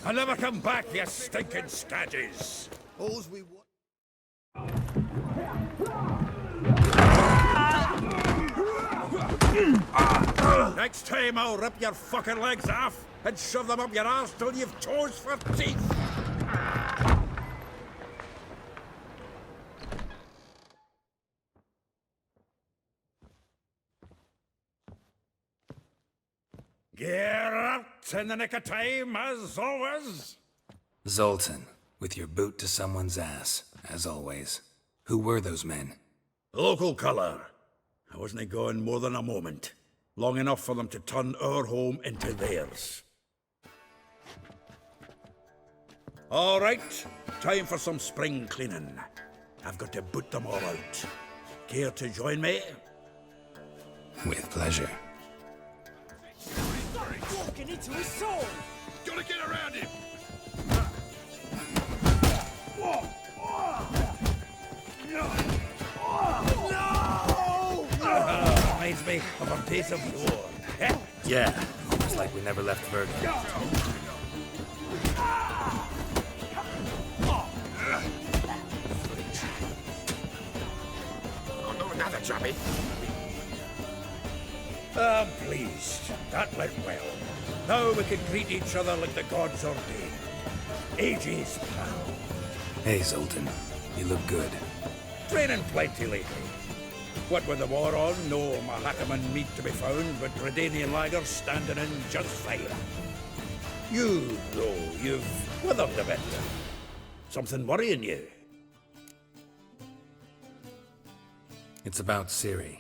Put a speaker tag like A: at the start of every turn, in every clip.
A: I'll never come back, you stinking stagges.
B: Alls we want.
A: Next time I'll rip your fucking legs off and shove them up your arse till you've toes for teeth. Get out in the nick of time, as always.
C: Zoltan, with your boot to someone's ass, as always. Who were those men?
A: Local colour. I wasn't gone more than a moment. Long enough for them to turn our home into theirs. All right, time for some spring cleaning. I've got to boot them all out. Care to join me?
C: With pleasure.
D: Walking into his soul!
A: Gotta get around him! Reminds me of a piece of war.
C: Yeah, it's like we never left Virgin.
A: Oh, no, another chubby. I'm pleased. That went well. Now we can greet each other like the gods ordained. Ages, pal.
C: Hey, Zoltan. You look good.
A: Training plenty lately. What with the war on, no Mahakaman meat to be found, but Redanian lagers standing in just fine. You, though, you've withered a bit. Something worrying you?
C: It's about Ciri.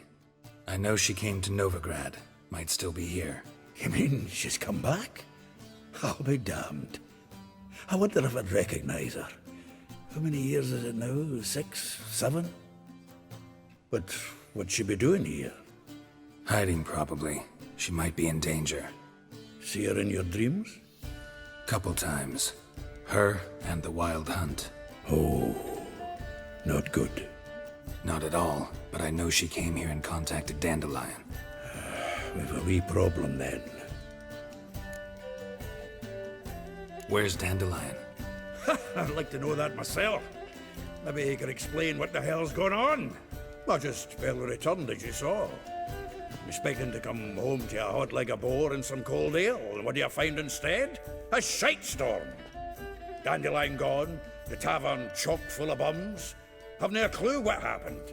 C: I know she came to Novigrad. Might still be here.
A: You mean she's come back? I'll be damned. I wonder if I'd recognize her. How many years is it now? 6, 7? But what'd she be doing here?
C: Hiding, probably. She might be in danger.
A: See her in your dreams?
C: Couple times. Her and the Wild Hunt.
A: Oh, not good.
C: Not at all, but I know she came here and contacted Dandelion.
A: We've a wee problem then.
C: Where's Dandelion?
A: I'd like to know that myself. Maybe he could explain what the hell's going on. I just barely returned, as you saw. I'm expecting to come home to a hot like a boar and some cold ale, and what do you find instead? A shite storm. Dandelion gone, the tavern chock full of bums. Have no clue what happened.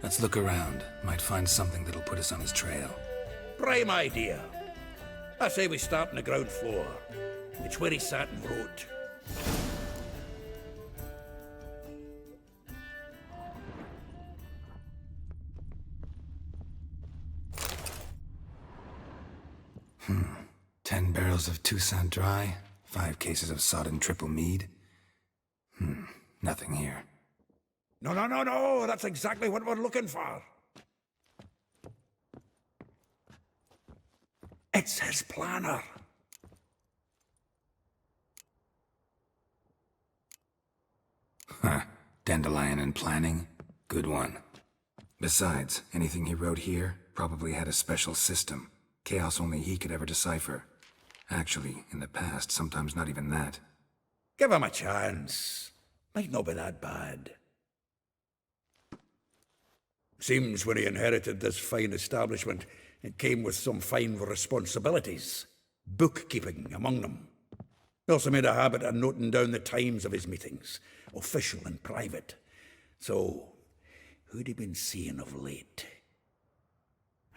C: Let's look around. Might find something that'll put us on his trail.
A: Prime idea. I say we start on the ground floor. It's where he sat and wrote.
C: Hmm. 10 barrels of Toussaint Dry, 5 cases of sodden triple mead. Nothing here.
A: No, that's exactly what we're looking for. It's his planner.
C: Huh. Dandelion and planning? Good one. Besides, anything he wrote here probably had a special system. Chaos only he could ever decipher. Actually, in the past, sometimes not even that.
A: Give him a chance. Might not be that bad. Seems when he inherited this fine establishment, it came with some fine responsibilities. Bookkeeping among them. He also made a habit of noting down the times of his meetings, official and private. So, who'd he been seeing of late?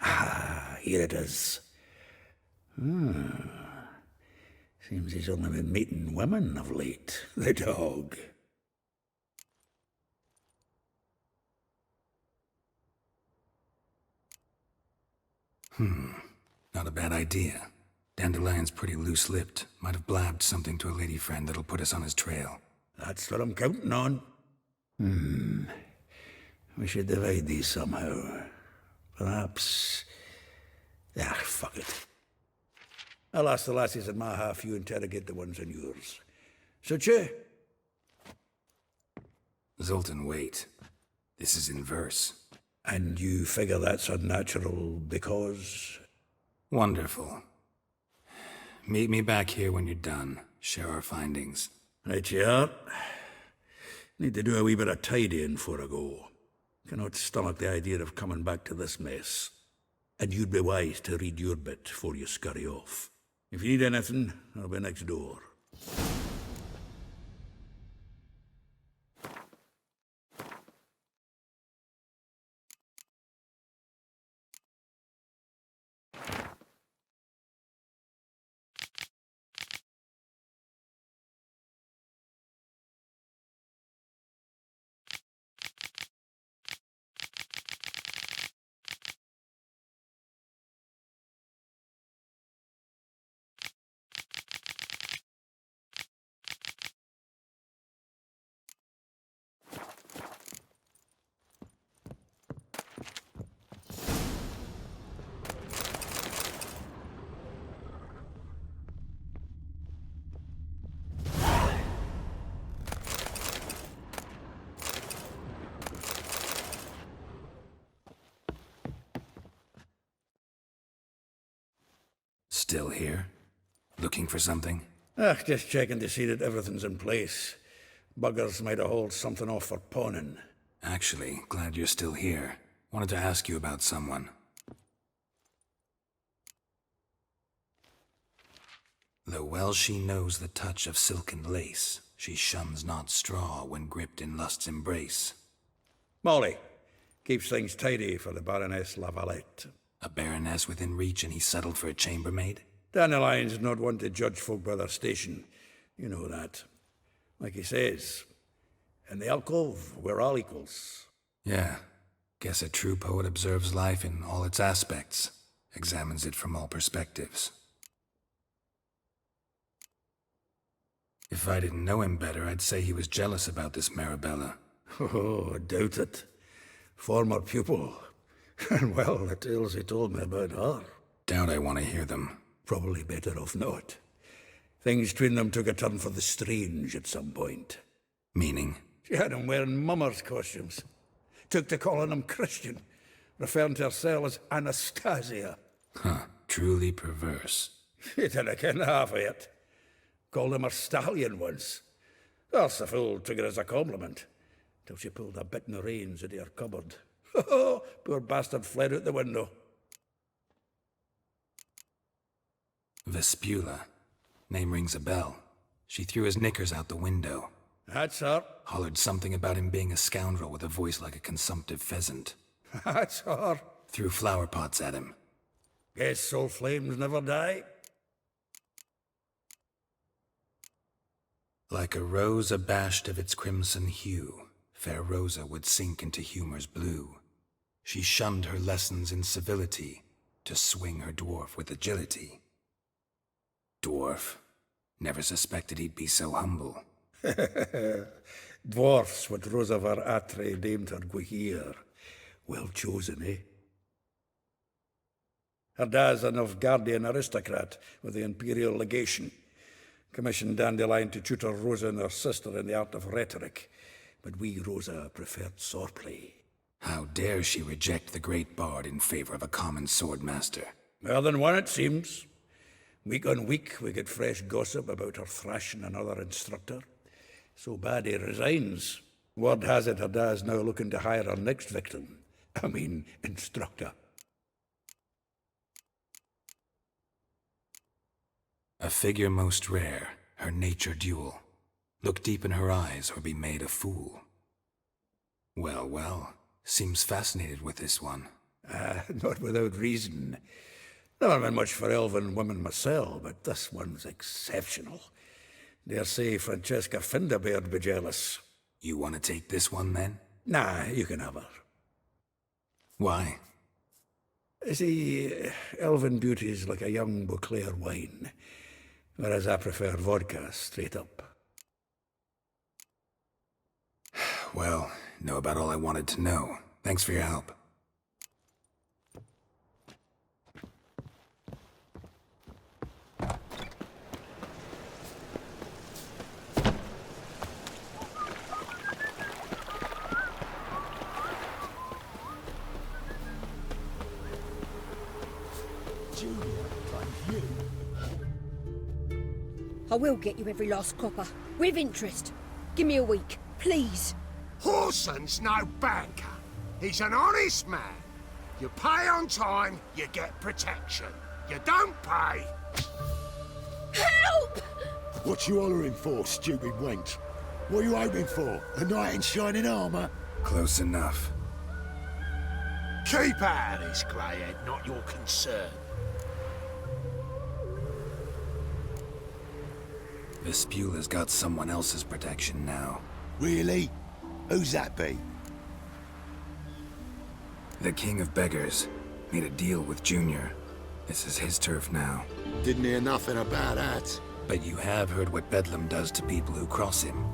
A: Ah, here it is. Seems he's only been meeting women of late, the dog.
C: Not a bad idea. Dandelion's pretty loose-lipped. Might have blabbed something to a lady friend that'll put us on his trail.
A: That's what I'm counting on. We should divide these somehow. Perhaps... fuck it. I'll ask the lassies in my half, you interrogate the ones in yours. Suit you?
C: Zoltan, wait. This is in verse.
A: And you figure that's unnatural because...
C: Wonderful. Meet me back here when you're done. Share our findings.
A: Right you are. Need to do a wee bit of tidying before I go. Cannot stomach the idea of coming back to this mess. And you'd be wise to read your bit before you scurry off. If you need anything, I'll be next door.
C: Still here? Looking for something?
A: Just checking to see that everything's in place. Buggers might have hauled something off for pawning.
C: Actually, glad you're still here. Wanted to ask you about someone. Though well she knows the touch of silken lace, she shuns not straw when gripped in lust's embrace.
A: Molly. Keeps things tidy for the Baroness Lavalette.
C: A baroness within reach and he settled for a chambermaid?
A: Dandelion's not one to judge folk by their station. You know that. Like he says, in the alcove, we're all equals.
C: Yeah. Guess a true poet observes life in all its aspects, examines it from all perspectives. If I didn't know him better, I'd say he was jealous about this Marabella.
A: Oh, I doubt it. Former pupil. And well, the tales he told me about her.
C: Doubt I want to hear them.
A: Probably better off not. Things between them took a turn for the strange at some point.
C: Meaning?
A: She had him wearing mummers' costumes. Took to calling him Christian, referring to herself as Anastasia.
C: Huh, truly perverse.
A: She didn't ken half of it. Called him her stallion once. Else the fool took it as a compliment, till she pulled a bit in the reins into her cupboard. Poor bastard fled out the window.
C: Vespula. Name rings a bell. She threw his knickers out the window.
A: That's her.
C: Hollered something about him being a scoundrel with a voice like a consumptive pheasant.
A: That's her.
C: Threw flower pots at him.
A: Guess soul flames never die.
C: Like a rose abashed of its crimson hue, fair Rosa would sink into humor's blue. She shunned her lessons in civility, to swing her dwarf with agility. Dwarf. Never suspected he'd be so humble.
A: Dwarfs what Rosa var Atre named her Guihir. Well chosen, eh? Her dad's a Novgardian aristocrat with the Imperial Legation. Commissioned Dandelion to tutor Rosa and her sister in the art of rhetoric. But we, Rosa, preferred swordplay.
C: How dare she reject the great bard in favor of a common swordmaster?
A: More than one, it seems. Week on week, we get fresh gossip about her thrashing another instructor. So bad he resigns. Word has it her dad's now looking to hire her next victim. Instructor.
C: A figure most rare, her nature dual. Look deep in her eyes or be made a fool. Well, well, seems fascinated with this one.
A: Not without reason. Never been much for elven women myself, but this one's exceptional. Dare say Francesca Finderbeard be jealous.
C: You want to take this one, then?
A: Nah, you can have her.
C: Why?
A: See, elven beauty's like a young Beauclair wine, whereas I prefer vodka straight up.
C: Well, know about all I wanted to know. Thanks for your help.
D: Julia, like you.
B: I will get you every last copper, with interest. Give me a week, please.
E: Horson's no banker. He's an honest man. You pay on time, you get protection. You don't pay...
B: Help!
F: What you hollering for, stupid wench? What are you hoping for? A knight in shining armour?
C: Close enough.
E: Keep out of this, greyhead, not your concern.
C: Vespula's got someone else's protection now.
F: Really? Who's that be?
C: The King of Beggars made a deal with Junior. This is his turf now.
F: Didn't hear nothing about that.
C: But you have heard what Bedlam does to people who cross him.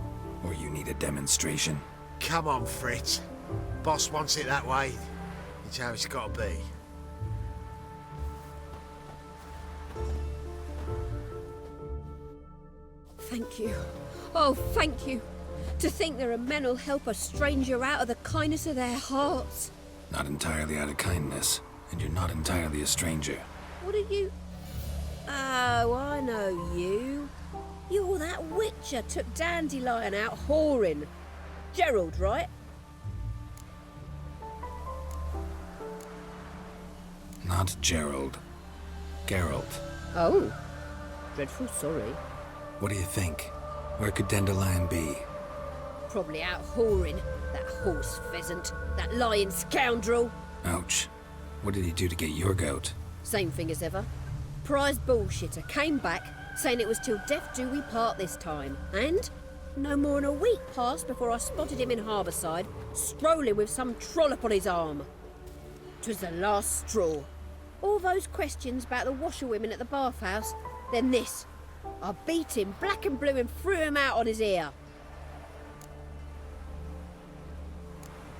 C: Or you need a demonstration?
E: Come on, Fritz. Boss wants it that way. It's how it's got to be.
B: Thank you. Oh, thank you. To think there are men who'll help a stranger out of the kindness of their hearts.
C: Not entirely out of kindness, and you're not entirely a stranger.
B: What are you... Oh, I know you. You're that Witcher took Dandelion out whoring. Gerald, right?
C: Not Gerald. Geralt.
B: Oh. Dreadful sorry.
C: What do you think? Where could Dandelion be?
B: Probably out whoring. That horse pheasant. That lying scoundrel.
C: Ouch. What did he do to get your goat?
B: Same thing as ever. Prize bullshitter came back saying it was till death do we part this time. And no more than a week passed before I spotted him in Harbourside, strolling with some trollop on his arm. 'Twas the last straw. All those questions about the washerwomen at the bathhouse, then this. I beat him black and blue and threw him out on his ear.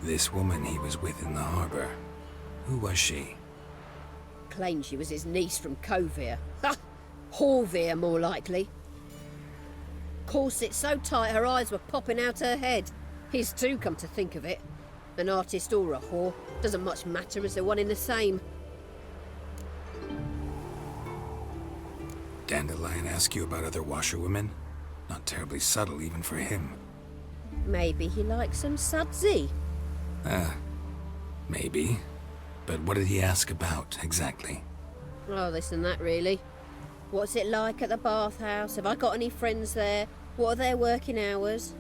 C: This woman he was with in the harbour. Who was she?
B: Claimed she was his niece from Kovir. Ha! Horvir, more likely. Corset so tight her eyes were popping out her head. His too, come to think of it. An artist or a whore. Doesn't much matter as they're one in the same.
C: Dandelion ask you about other washerwomen? Not terribly subtle even for him.
B: Maybe he likes some sudsy.
C: Maybe. But what did he ask about, exactly?
B: Oh, this and that, really. What's it like at the bathhouse? Have I got any friends there? What are their working hours?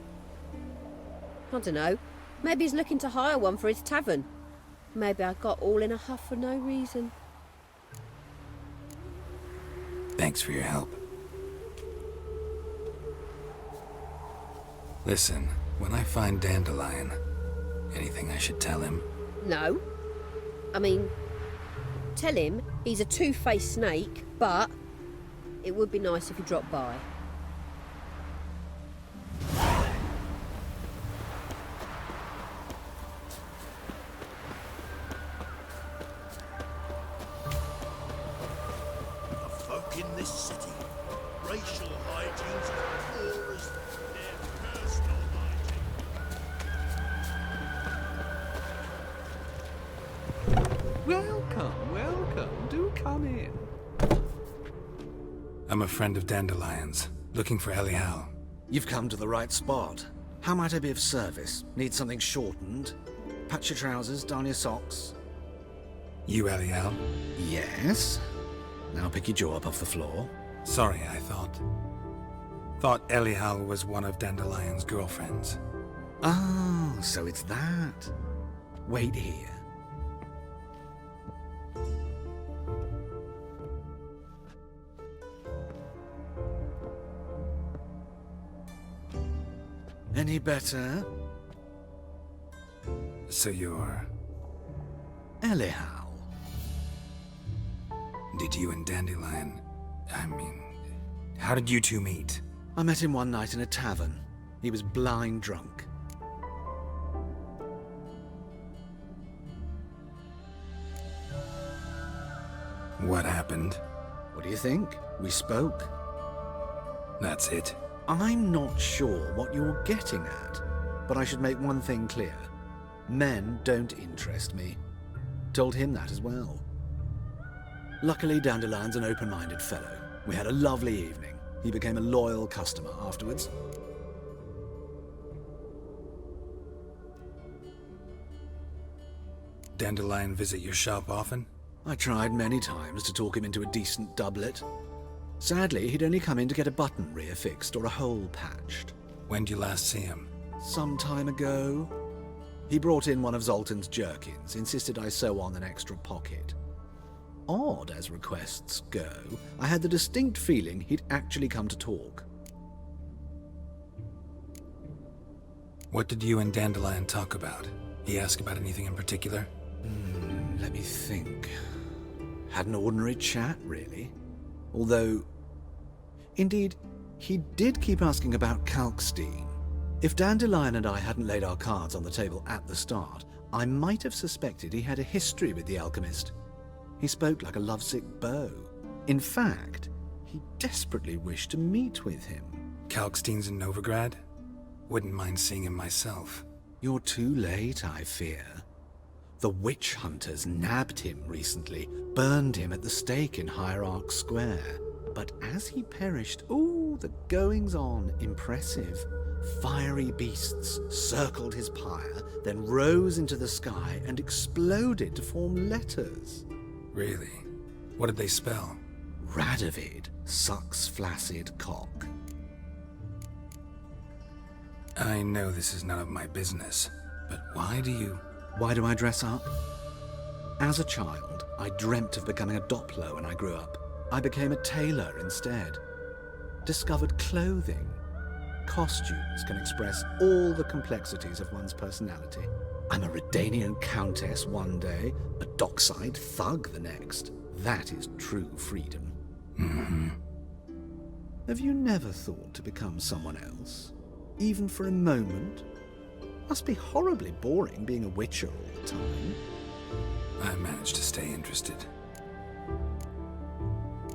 B: I don't know. Maybe he's looking to hire one for his tavern. Maybe I got all in a huff for no reason.
C: Thanks for your help. Listen, when I find Dandelion, anything I should tell him?
B: No. I mean, tell him he's a two-faced snake, but it would be nice if he dropped by.
A: The folk in this city, racial hygiene's as poor as their personal hygiene.
G: Welcome, welcome. Do come in.
C: I'm a friend of Dandelion's, looking for Elial.
H: You've come to the right spot. How might I be of service? Need something shortened? Patch your trousers, darn your socks?
C: You Elial?
H: Yes. Now pick your jaw up off the floor.
C: Sorry, I thought Elial was one of Dandelion's girlfriends.
H: Ah, so it's that. Wait here. Any better?
C: So you're...
H: Elial.
C: Did you and Dandelion... how did you two meet?
H: I met him one night in a tavern. He was blind drunk.
C: What happened?
H: What do you think? We spoke.
C: That's it.
H: I'm not sure what you're getting at, but I should make one thing clear. Men don't interest me. Told him that as well. Luckily, Dandelion's an open-minded fellow. We had a lovely evening. He became a loyal customer afterwards.
C: Dandelion visit your shop often?
H: I tried many times to talk him into a decent doublet. Sadly, he'd only come in to get a button rear fixed or a hole patched.
C: When did you last see him?
H: Some time ago. He brought in one of Zoltan's jerkins, insisted I sew on an extra pocket. Odd as requests go, I had the distinct feeling he'd actually come to talk.
C: What did you and Dandelion talk about? He ask about anything in particular?
H: Let me think. Had an ordinary chat, really. Although, indeed, he did keep asking about Kalkstein. If Dandelion and I hadn't laid our cards on the table at the start, I might have suspected he had a history with the alchemist. He spoke like a lovesick beau. In fact, he desperately wished to meet with him.
C: Kalkstein's in Novigrad? Wouldn't mind seeing him myself.
H: You're too late, I fear. The witch hunters nabbed him recently, burned him at the stake in Hierarch Square. But as he perished, the goings-on impressive. Fiery beasts circled his pyre, then rose into the sky and exploded to form letters.
C: Really? What did they spell?
H: Radovid sucks flaccid cock.
C: I know this is none of my business, but why do I
H: dress up? As a child, I dreamt of becoming a Doppler when I grew up. I became a tailor instead. Discovered clothing. Costumes can express all the complexities of one's personality. I'm a Redanian countess one day, a dockside thug the next. That is true freedom.
C: Mm-hmm.
H: Have you never thought to become someone else? Even for a moment? Must be horribly boring being a witcher all the time.
C: I managed to stay interested.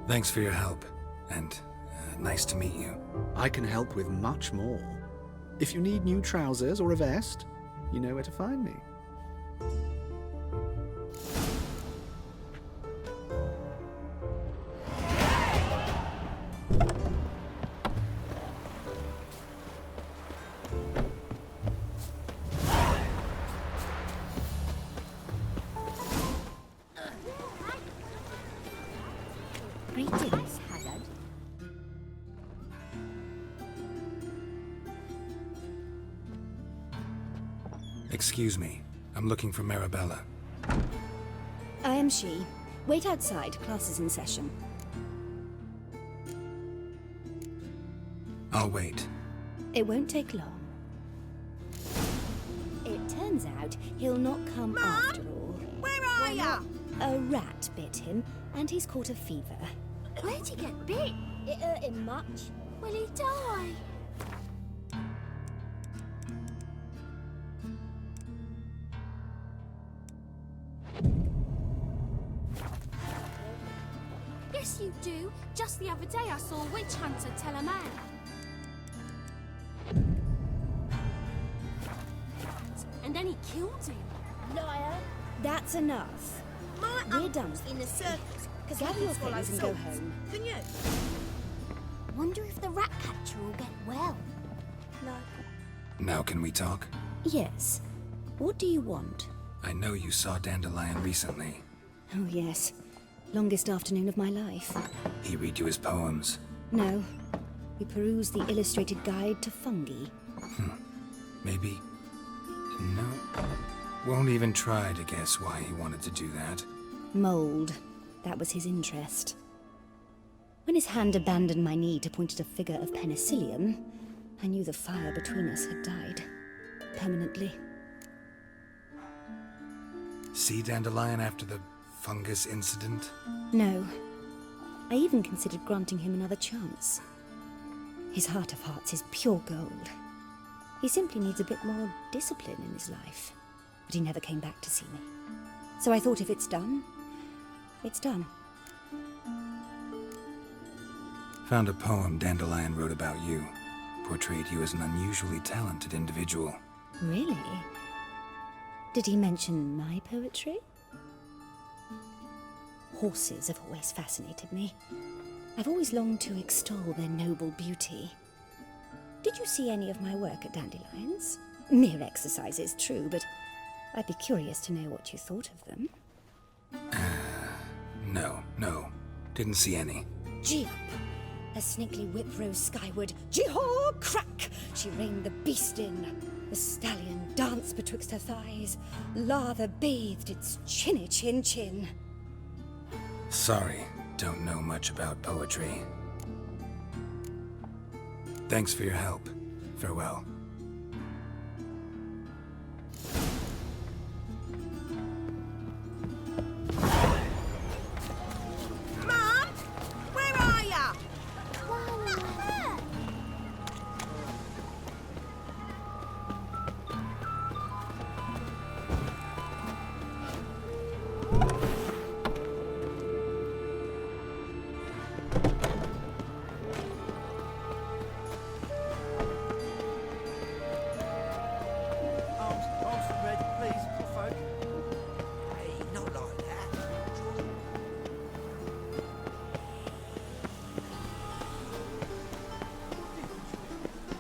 C: Thanks for your help, and nice to meet you.
H: I can help with much more. If you need new trousers or a vest, you know where to find me.
B: Greetings, Haggard.
C: Excuse me. I'm looking for Marabella.
I: I am she. Wait outside. Class is in session.
C: I'll wait.
I: It won't take long. It turns out he'll not come after all.
B: Where are ya?
I: A rat bit him, and he's caught a fever.
B: Where'd he get bit?
I: It hurt him much.
B: Will he die? Yes, you do. Just the other day I saw a witch hunter tell a man. And then he killed him.
I: Liar. That's enough.
B: My
I: We're done.
B: uncle's in the circus.
I: Gather your things and go home.
B: Can you? Wonder if the rat catcher will get well. No.
C: Now can we talk?
I: Yes. What do you want?
C: I know you saw Dandelion recently.
I: Oh, yes. Longest afternoon of my life.
C: He read you his poems.
I: No. We perused the illustrated guide to fungi.
C: Maybe... No. Won't even try to guess why he wanted to do that.
I: Mold. That was his interest. When his hand abandoned my knee to point at a figure of penicillium, I knew the fire between us had died. Permanently.
C: See Dandelion after the fungus incident?
I: No. I even considered granting him another chance. His heart of hearts is pure gold. He simply needs a bit more discipline in his life. But he never came back to see me. So I thought if it's done, it's done.
C: Found a poem Dandelion wrote about you. Portrayed you as an unusually talented individual.
I: Really? Did he mention my poetry? Horses have always fascinated me. I've always longed to extol their noble beauty. Did you see any of my work at Dandelions? Mere exercises, true, but I'd be curious to know what you thought of them.
C: No. Didn't see any.
I: Gee up! A snaky whip rose skyward. Gee-haw! Crack! She reined the beast in. The stallion danced betwixt her thighs. Lather bathed its chinny chin.
C: Sorry, don't know much about poetry. Thanks for your help. Farewell.
B: Mum! Where are ya?
D: Arms ready, please, poor folk. Hey, not like that.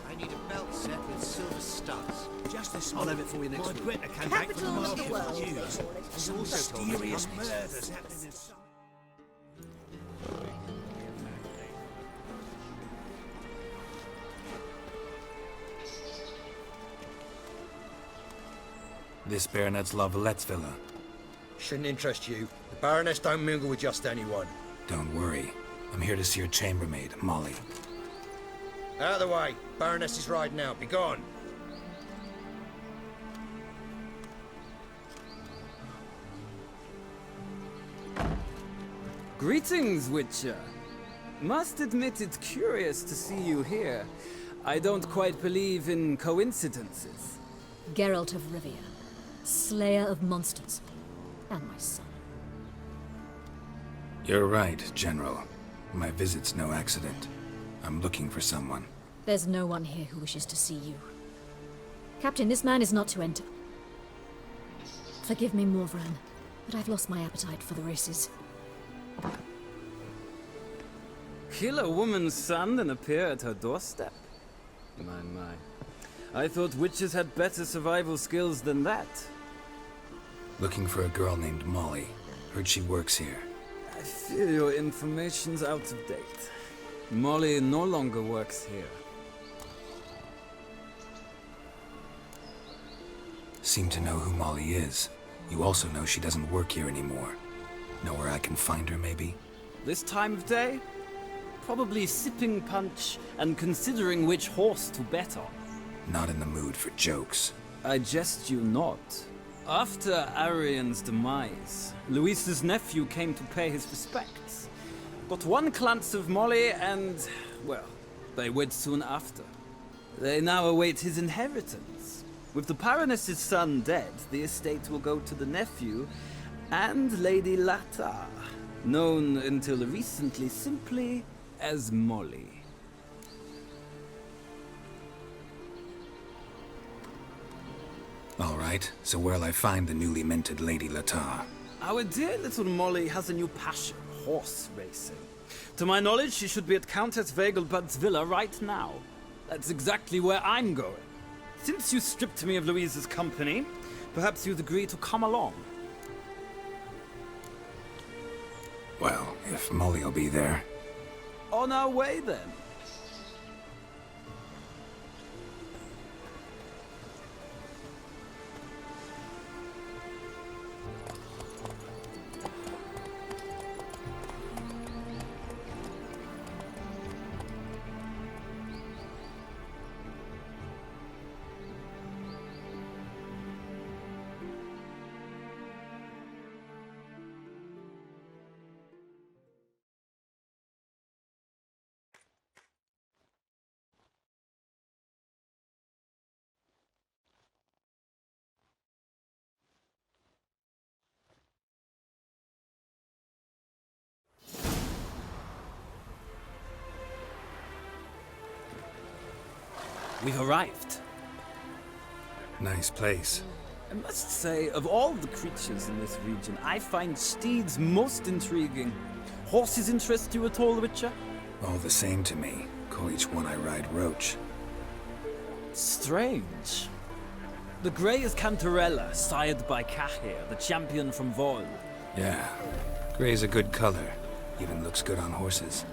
H: I need a belt set with silver studs.
D: Just a small.
H: I'll have it for you next week.
D: Britta came back from the
B: Capital of the
D: market
B: world.
D: for news. Some mysterious murders happening in some...
C: This Baronet's Lavalettes villa.
J: Shouldn't interest you. The Baroness don't mingle with just anyone.
C: Don't worry. I'm here to see your chambermaid, Molly.
J: Out of the way. Baroness is riding out. Be gone.
K: Greetings, Witcher. Must admit it's curious to see you here. I don't quite believe in coincidences.
L: Geralt of Rivia, slayer of monsters, and my son.
C: You're right, General. My visit's no accident. I'm looking for someone.
L: There's no one here who wishes to see you. Captain, this man is not to enter. Forgive me, Morvran, but I've lost my appetite for the races.
K: Kill a woman's son and appear at her doorstep? My. I thought witches had better survival skills than that.
C: Looking for a girl named Molly. Heard she works here.
K: I fear your information's out of date. Molly no longer works here.
C: Seem to know who Molly is. You also know she doesn't work here anymore. Know where I can find her, maybe?
K: This time of day? Probably sipping punch and considering which horse to bet on.
C: Not in the mood for jokes.
K: I jest you not. After Arian's demise, Luis's nephew came to pay his respects. Got one glance of Molly and, well, they wed soon after. They now await his inheritance. With the Baroness's son dead, the estate will go to the nephew and Lady Latta, known until recently simply as Molly.
C: All right, so where'll I find the newly minted Lady Latta?
K: Our dear little Molly has a new passion, horse racing. To my knowledge, she should be at Countess Vegelbud's villa right now. That's exactly where I'm going. Since you stripped me of Louise's company, perhaps you'd agree to come along.
C: Well, if Molly'll be there.
K: On our way, then. We've arrived.
C: Nice place.
K: I must say, of all the creatures in this region, I find steeds most intriguing. horses interest you at all, Witcher?
C: All the same to me. Call each one I ride Roach.
K: Strange. The grey is Cantarella, sired by Cahir, the champion from Vol.
C: Yeah. Gray's a good color. Even looks good on horses.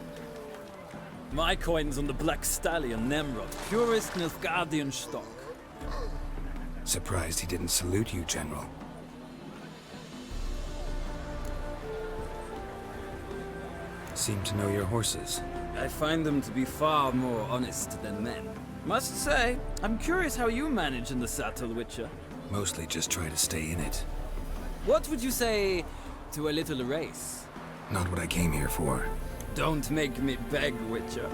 K: My coin's on the Black Stallion, Nemrod, purest Nilfgaardian stock.
C: Surprised he didn't salute you, General. Seem to know your horses.
K: I find them to be far more honest than men. Must say, I'm curious how you manage in the saddle, Witcher.
C: Mostly just try to stay in it.
K: What would you say to a little race?
C: Not what I came here for.
K: Don't make me beg, Witcher.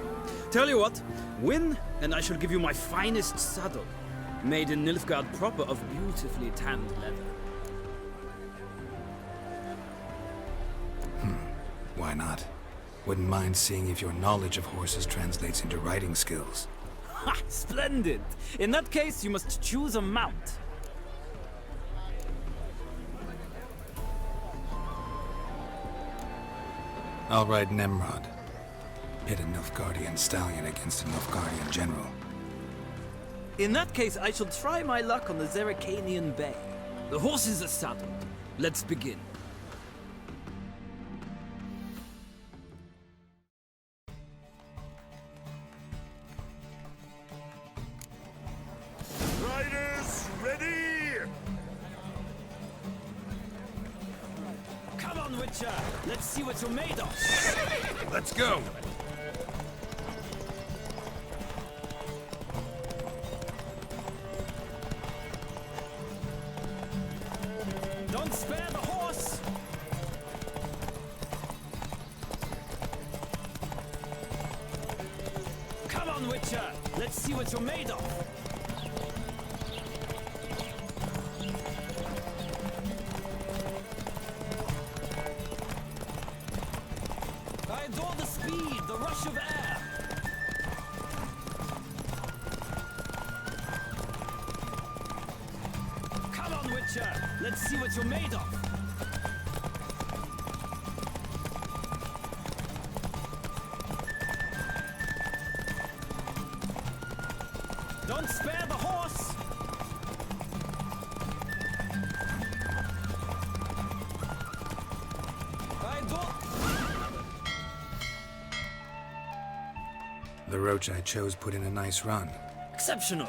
K: Tell you what, win, and I shall give you my finest saddle. Made in Nilfgaard proper of beautifully tanned leather.
C: Why not? Wouldn't mind seeing if your knowledge of horses translates into riding skills.
K: Ha! Splendid! In that case, you must choose a mount.
C: I'll ride Nemrod. Pit a Nilfgaardian stallion against a Nilfgaardian general.
K: In that case, I shall try my luck on the Zerrikanian Bay. The horses are saddled. Let's begin.
E: Riders, ready!
K: Come on, Witcher! Let's see what you're made of!
A: Let's go.
K: Don't spare the horse! Come on, Witcher! Let's see what you're made of! I adore the speed, the rush of air! Come on, Witcher! Let's see what you're made of! Don't spare the horse! I adore...
C: The Roach I chose put in a nice run.
K: Exceptional.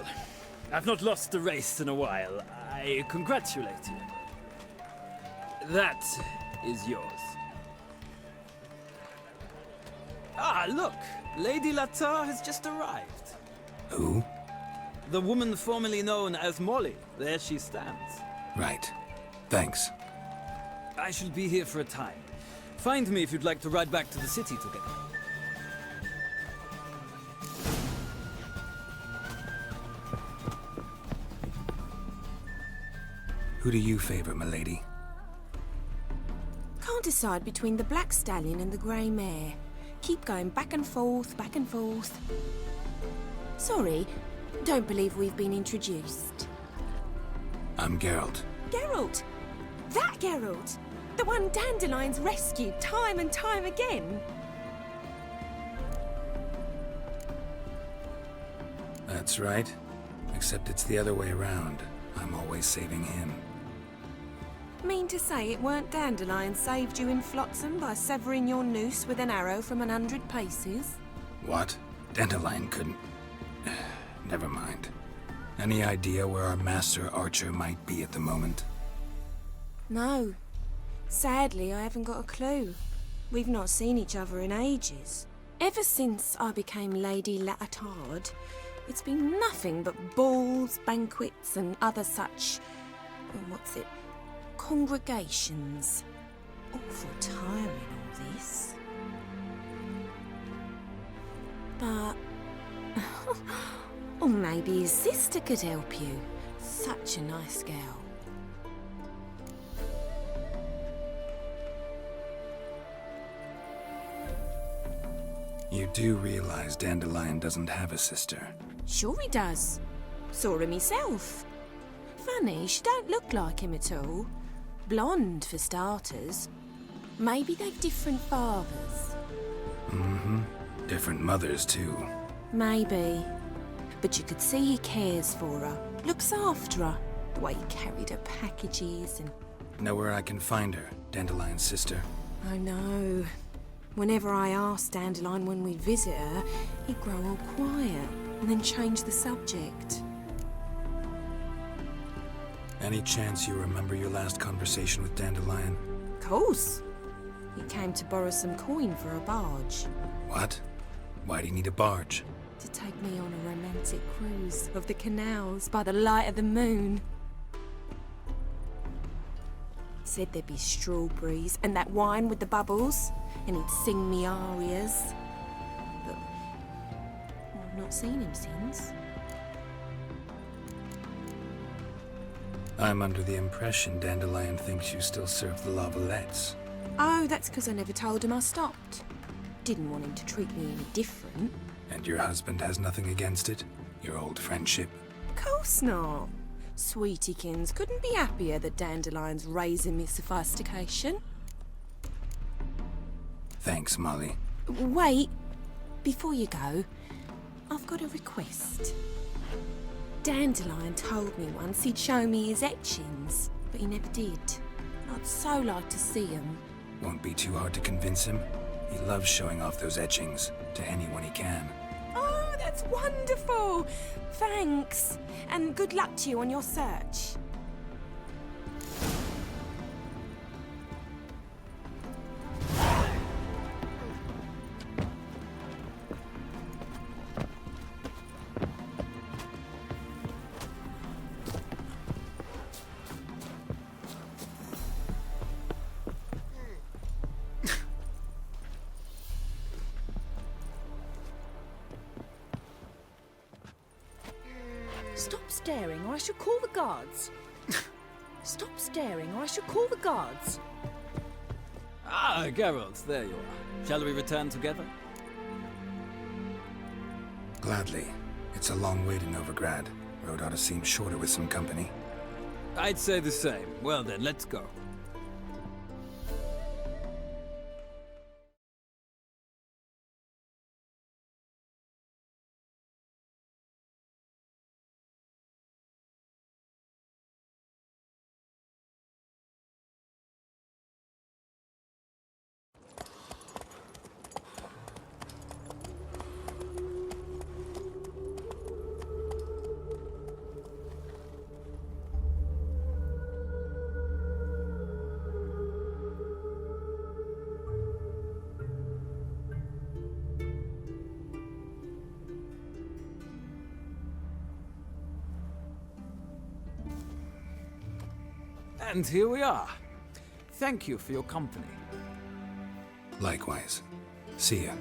K: I've not lost a race in a while. I congratulate you. That is yours. Ah, look! Lady Latar has just arrived.
C: Who?
K: The woman formerly known as Molly. There she stands.
C: Right. Thanks.
K: I shall be here for a time. Find me if you'd like to ride back to the city together.
C: Who do you favor, milady?
M: Can't decide between the Black Stallion and the Grey Mare. Keep going back and forth, back and forth. Sorry, don't believe we've been introduced.
C: I'm Geralt.
M: Geralt! That Geralt! The one Dandelion's rescued time and time again!
C: That's right. Except it's the other way around. I'm always saving him.
M: Mean to say it weren't Dandelion saved you in Flotsam by severing your noose with an arrow from 100 paces?
C: What? Dandelion couldn't... Never mind. Any idea where our master archer might be at the moment?
M: No. Sadly, I haven't got a clue. We've not seen each other in ages. Ever since I became Lady Latard, it's been nothing but balls, banquets, and other such... congregations. Awful tiring, all this. But... or maybe his sister could help you. Such a nice girl.
C: You do realize Dandelion doesn't have a sister?
M: Sure he does. Saw him himself. Funny, she don't look like him at all. Blonde, for starters. Maybe they've different fathers.
C: Mm-hmm. Different mothers, too.
M: Maybe. But you could see he cares for her, looks after her, the way he carried her packages and...
C: Know where I can find her, Dandelion's sister?
M: I know. Whenever I asked Dandelion when we'd visit her, he'd grow all quiet and then change the subject.
C: Any chance you remember your last conversation with Dandelion?
M: Of course. He came to borrow some coin for a barge.
C: What? Why do you need a barge?
M: To take me on a romantic cruise of the canals by the light of the moon. He said there'd be strawberries and that wine with the bubbles, and he'd sing me arias. But I've not seen him since.
C: I'm under the impression Dandelion thinks you still serve the Lavalettes.
M: Oh, that's because I never told him I stopped. Didn't want him to treat me any different.
C: And your husband has nothing against it? Your old friendship?
M: Of course not. Sweetiekins couldn't be happier that Dandelion's raising me sophistication.
C: Thanks, Molly.
M: Wait, before you go, I've got a request. Dandelion told me once he'd show me his etchings, but he never did. I'd so like to see them.
C: Won't be too hard to convince him. He loves showing off those etchings to anyone he can.
M: Oh, that's wonderful! Thanks, and good luck to you on your search.
L: Stop staring or I shall call the guards. Stop staring or I shall call the guards.
K: Ah, Geralt, there you are. Shall we return together?
C: Gladly. It's a long way to Novigrad. Road ought to seem shorter with some company.
K: I'd say the same. Well then, let's go. And here we are. Thank you for your company.
C: Likewise. See ya.